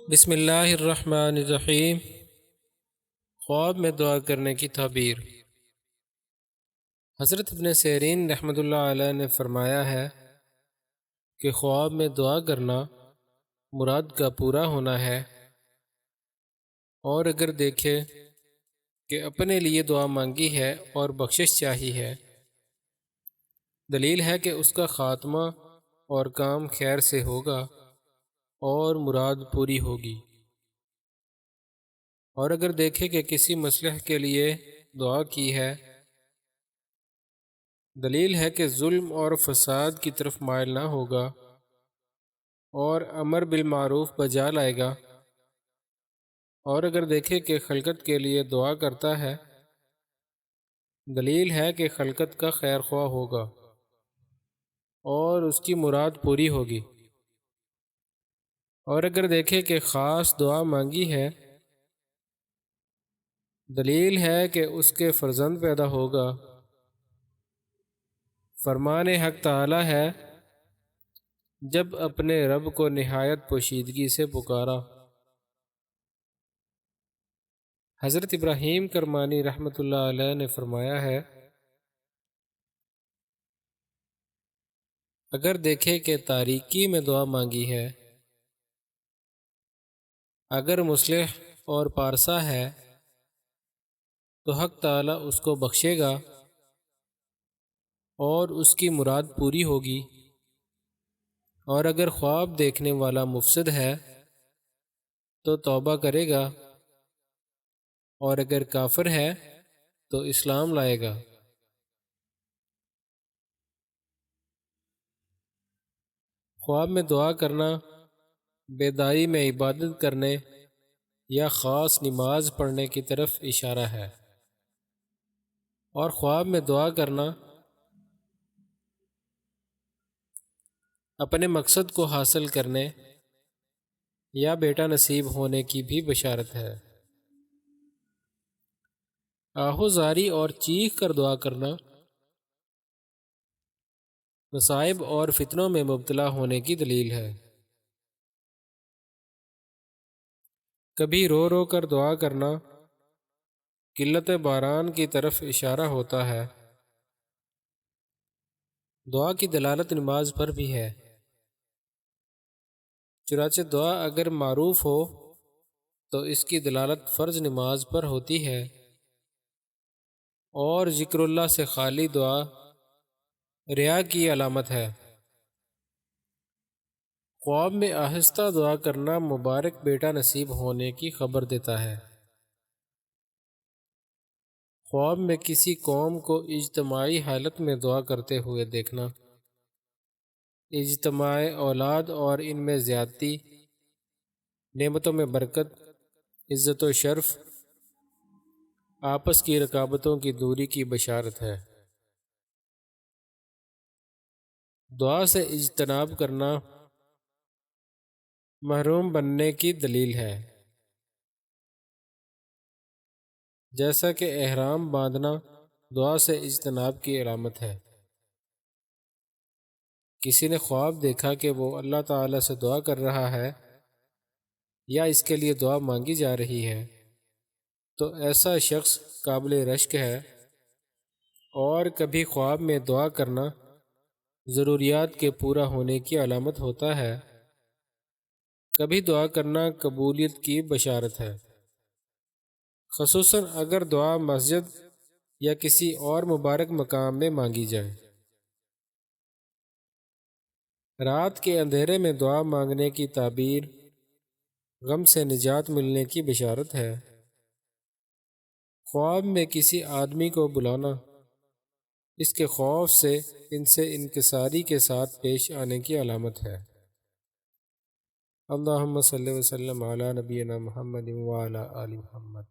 بسم اللہ الرحمن الرحیم۔ خواب میں دعا کرنے کی تعبیر۔ حضرت ابن سیرین رحمۃ اللہ علیہ نے فرمایا ہے کہ خواب میں دعا کرنا مراد کا پورا ہونا ہے، اور اگر دیکھے کہ اپنے لیے دعا مانگی ہے اور بخشش چاہی ہے، دلیل ہے کہ اس کا خاتمہ اور کام خیر سے ہوگا اور مراد پوری ہوگی، اور اگر دیکھے کہ کسی مصلحت کے لیے دعا کی ہے، دلیل ہے کہ ظلم اور فساد کی طرف مائل نہ ہوگا اور امر بالمعروف بجا لائے گا، اور اگر دیکھے کہ خلقت کے لیے دعا کرتا ہے، دلیل ہے کہ خلقت کا خیر خواہ ہوگا اور اس کی مراد پوری ہوگی، اور اگر دیکھے کہ خاص دعا مانگی ہے، دلیل ہے کہ اس کے فرزند پیدا ہوگا۔ فرمان حق تعالی ہے، جب اپنے رب کو نہایت پوشیدگی سے پکارا۔ حضرت ابراہیم کرمانی رحمۃ اللہ علیہ نے فرمایا ہے، اگر دیکھے کہ تاریکی میں دعا مانگی ہے، اگر مصلح اور پارسا ہے تو حق تعالی اس کو بخشے گا اور اس کی مراد پوری ہوگی، اور اگر خواب دیکھنے والا مفسد ہے تو توبہ کرے گا، اور اگر کافر ہے تو اسلام لائے گا۔ خواب میں دعا کرنا بیداری میں عبادت کرنے یا خاص نماز پڑھنے کی طرف اشارہ ہے، اور خواب میں دعا کرنا اپنے مقصد کو حاصل کرنے یا بیٹا نصیب ہونے کی بھی بشارت ہے۔ آہوزاری اور چیخ کر دعا کرنا مصائب اور فتنوں میں مبتلا ہونے کی دلیل ہے۔ کبھی رو رو کر دعا کرنا قلت باران کی طرف اشارہ ہوتا ہے۔ دعا کی دلالت نماز پر بھی ہے، چنانچہ دعا اگر معروف ہو تو اس کی دلالت فرض نماز پر ہوتی ہے، اور ذکر اللہ سے خالی دعا ریا کی علامت ہے۔ خواب میں آہستہ دعا کرنا مبارک بیٹا نصیب ہونے کی خبر دیتا ہے۔ خواب میں کسی قوم کو اجتماعی حالت میں دعا کرتے ہوئے دیکھنا اجتماع اولاد اور ان میں زیادتی، نعمتوں میں برکت، عزت و شرف، آپس کی رکاوٹوں کی دوری کی بشارت ہے۔ دعا سے اجتناب کرنا محروم بننے کی دلیل ہے، جیسا کہ احرام باندھنا دعا سے اجتناب کی علامت ہے۔ کسی نے خواب دیکھا کہ وہ اللہ تعالی سے دعا کر رہا ہے یا اس کے لیے دعا مانگی جا رہی ہے، تو ایسا شخص قابل رشک ہے، اور کبھی خواب میں دعا کرنا ضروریات کے پورا ہونے کی علامت ہوتا ہے، کبھی دعا کرنا قبولیت کی بشارت ہے، خصوصاً اگر دعا مسجد یا کسی اور مبارک مقام میں مانگی جائے۔ رات کے اندھیرے میں دعا مانگنے کی تعبیر غم سے نجات ملنے کی بشارت ہے۔ خواب میں کسی آدمی کو بلانا اس کے خوف سے انکساری کے ساتھ پیش آنے کی علامت ہے۔ اللہم صلی وسلم علی نبینا محمد وعلی آل محمد۔